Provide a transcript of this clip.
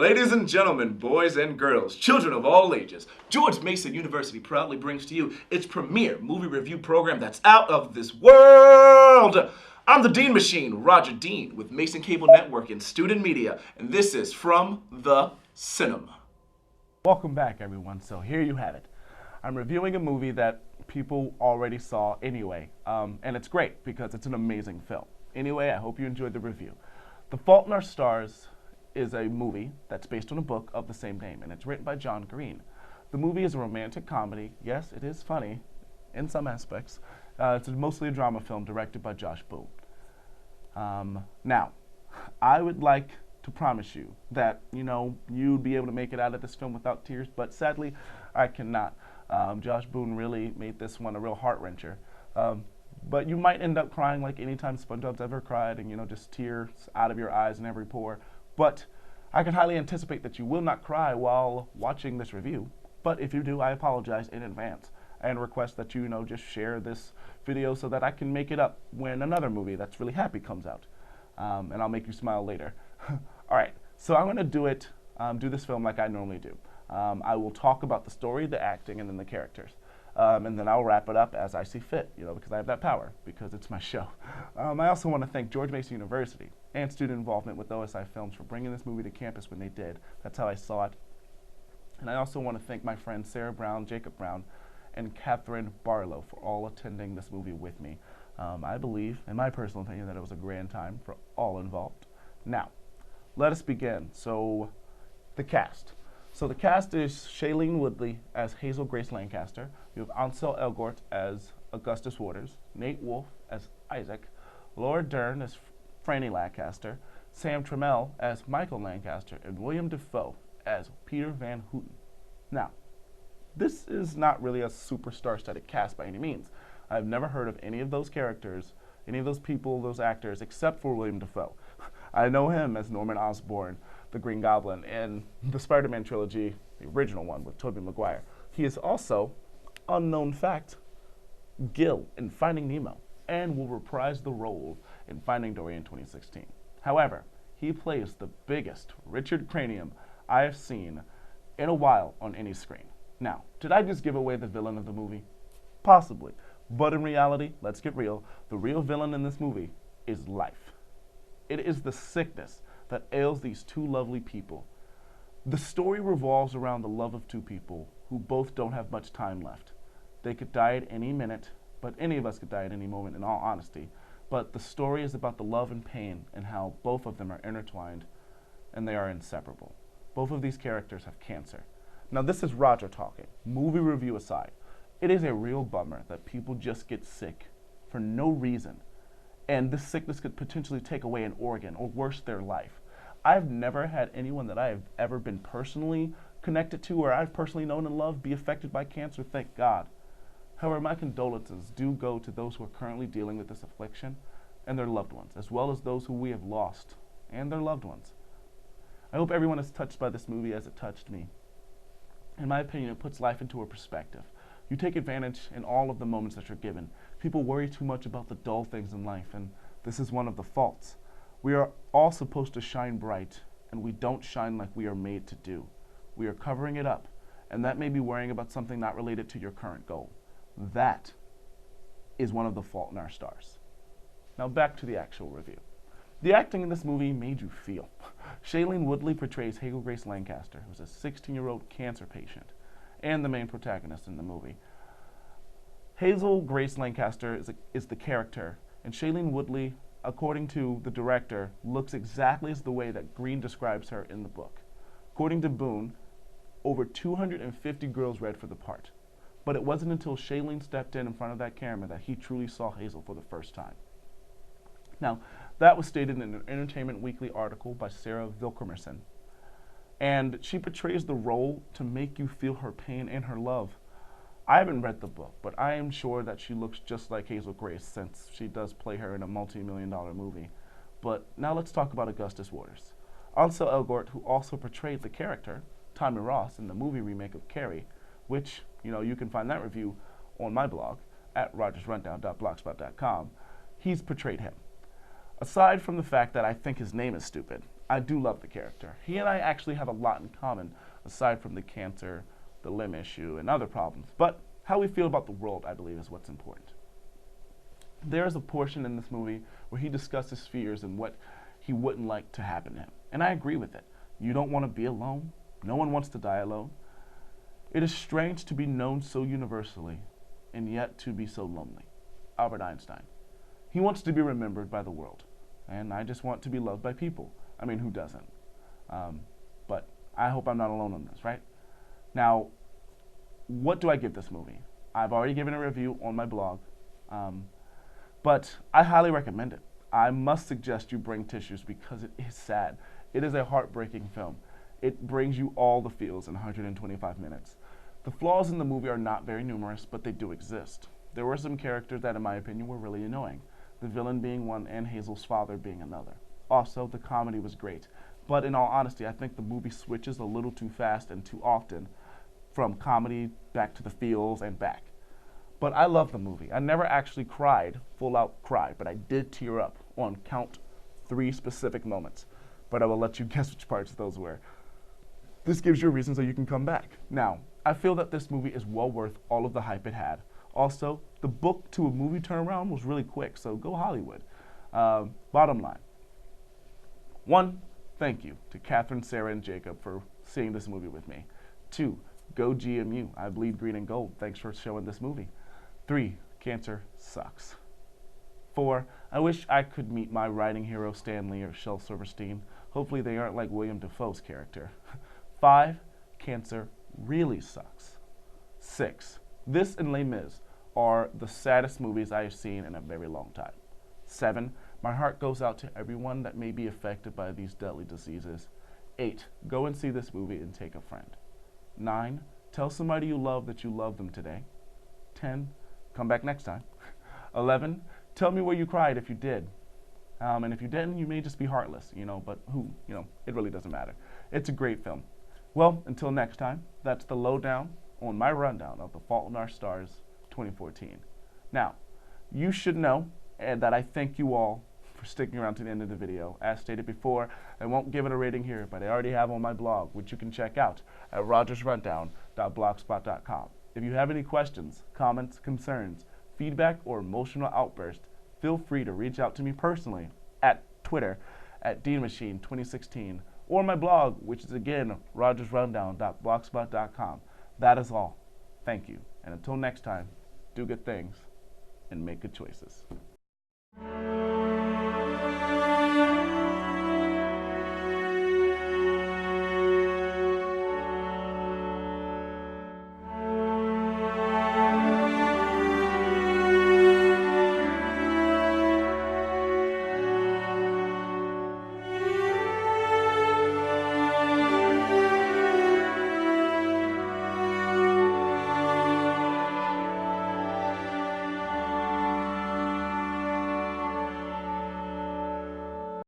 Ladies and gentlemen, boys and girls, children of all ages, George Mason University proudly brings to you its premier movie review program that's out of this world. I'm the Dean Machine, Roger Dean, with Mason Cable Network and Student Media, and this is From the Cinema. Welcome back, everyone. So here you have it. I'm reviewing a movie that people already saw anyway, and it's great because it's an amazing film. Anyway, I hope you enjoyed the review. The Fault in Our Stars is a movie that's based on a book of the same name, and it's written by John Green. The movie is a romantic comedy. Yes, it is funny in some aspects. It's mostly a drama film directed by Josh Boone. Now, I would like to promise you that, you'd be able to make it out of this film without tears, but sadly, I cannot. Josh Boone really made this one a real heart-wrencher. But you might end up crying like any time SpongeBob's ever cried, and, just tears out of your eyes in every pore. But I can highly anticipate that you will not cry while watching this review. But if you do, I apologize in advance and request that you, just share this video so that I can make it up when another movie that's really happy comes out. And I'll make you smile later. All right, so I'm going to do this film like I normally do. I will talk about the story, the acting, and then the characters. And then I'll wrap it up as I see fit, because I have that power, because it's my show. I also want to thank George Mason University and student involvement with OSI Films for bringing this movie to campus when they did. That's how I saw it. And I also want to thank my friends Sarah Brown, Jacob Brown, and Catherine Barlow for all attending this movie with me. I believe, in my personal opinion, that it was a grand time for all involved. Now, let us begin. So, the cast. So the cast is Shailene Woodley as Hazel Grace Lancaster. You have Ansel Elgort as Augustus Waters, Nate Wolff as Isaac, Laura Dern as Franny Lancaster, Sam Trammell as Michael Lancaster, and William Dafoe as Peter Van Houten. Now, this is not really a super star-studded cast by any means. I've never heard of any of those characters, any of those people, those actors, except for William Dafoe. I know him as Norman Osborn, the Green Goblin, in the Spider-Man trilogy, the original one with Tobey Maguire. He is also, unknown fact, Gil in Finding Nemo, and will reprise the role in Finding Dory in 2016. However, he plays the biggest Richard Cranium I have seen in a while on any screen. Now, did I just give away the villain of the movie? Possibly. But in reality, let's get real, the real villain in this movie is life. It is the sickness that ails these two lovely people. The story revolves around the love of two people who both don't have much time left. They could die at any minute, but any of us could die at any moment, in all honesty. But the story is about the love and pain and how both of them are intertwined and they are inseparable. Both of these characters have cancer. Now, this is Roger talking. Movie review aside, it is a real bummer that people just get sick for no reason. And this sickness could potentially take away an organ or worse, their life. I've never had anyone that I have ever been personally connected to or I've personally known and loved be affected by cancer, thank God. However, my condolences do go to those who are currently dealing with this affliction and their loved ones, as well as those who we have lost and their loved ones. I hope everyone is touched by this movie as it touched me. In my opinion, it puts life into a perspective. You take advantage in all of the moments that you're given. People worry too much about the dull things in life, and this is one of the faults. We are all supposed to shine bright, and we don't shine like we are made to do. We are covering it up, and that may be worrying about something not related to your current goal. That is one of the fault in our stars. Now back to the actual review. The acting in this movie made you feel. Shailene Woodley portrays Hazel Grace Lancaster, who's a 16-year-old cancer patient, and the main protagonist in the movie. Hazel Grace Lancaster is the character, and Shailene Woodley, according to the director, looks exactly as the way that Green describes her in the book. According to Boone, over 250 girls read for the part. But it wasn't until Shailene stepped in front of that camera that he truly saw Hazel for the first time. Now, that was stated in an Entertainment Weekly article by Sarah Vilkermerson. And she portrays the role to make you feel her pain and her love. I haven't read the book, but I am sure that she looks just like Hazel Grace since she does play her in a multi-million-dollar movie. But now let's talk about Augustus Waters. Ansel Elgort, who also portrayed the character, Tommy Ross, in the movie remake of Carrie, which, you can find that review on my blog at rogersrundown.blogspot.com. He's portrayed him. Aside from the fact that I think his name is stupid, I do love the character. He and I actually have a lot in common, aside from the cancer, the limb issue, and other problems. But how we feel about the world, I believe, is what's important. There is a portion in this movie where he discusses fears and what he wouldn't like to happen to him. And I agree with it. You don't want to be alone. No one wants to die alone. It is strange to be known so universally and yet to be so lonely. Albert Einstein. He wants to be remembered by the world. And I just want to be loved by people. I mean, who doesn't? But I hope I'm not alone on this, right? Now, what do I give this movie? I've already given a review on my blog, but I highly recommend it. I must suggest you bring tissues because it is sad. It is a heartbreaking film. It brings you all the feels in 125 minutes. The flaws in the movie are not very numerous, but they do exist. There were some characters that, in my opinion, were really annoying. The villain being one and Hazel's father being another. Also, the comedy was great. But in all honesty, I think the movie switches a little too fast and too often from comedy back to the feels and back. But I love the movie. I never actually cried, full out cry, but I did tear up on count 3 specific moments. But I will let you guess which parts those were. This gives you a reason so you can come back. Now, I feel that this movie is well worth all of the hype it had. Also, the book to a movie turnaround was really quick, so go Hollywood. Bottom line. 1, thank you to Catherine, Sarah, and Jacob for seeing this movie with me. 2, go GMU. I bleed green and gold. Thanks for showing this movie. 3, cancer sucks. 4, I wish I could meet my writing hero Stanley or Shel Silverstein. Hopefully they aren't like William Dafoe's character. 5, cancer really sucks. 6, this and Les Mis are the saddest movies I have seen in a very long time. 7, my heart goes out to everyone that may be affected by these deadly diseases. 8, go and see this movie and take a friend. 9, tell somebody you love that you love them today. 10, come back next time. 11, tell me where you cried if you did. And if you didn't, you may just be heartless, but it really doesn't matter. It's a great film. Well, until next time, that's the lowdown on my rundown of The Fault in Our Stars 2014. Now, you should know that I thank you all for sticking around to the end of the video. As stated before, I won't give it a rating here, but I already have on my blog, which you can check out at rogersrundown.blogspot.com. If you have any questions, comments, concerns, feedback, or emotional outbursts, feel free to reach out to me personally at Twitter at DeanMachine2016 or my blog, which is again rogersrundown.blogspot.com. That is all. Thank you. And until next time, do good things and make good choices.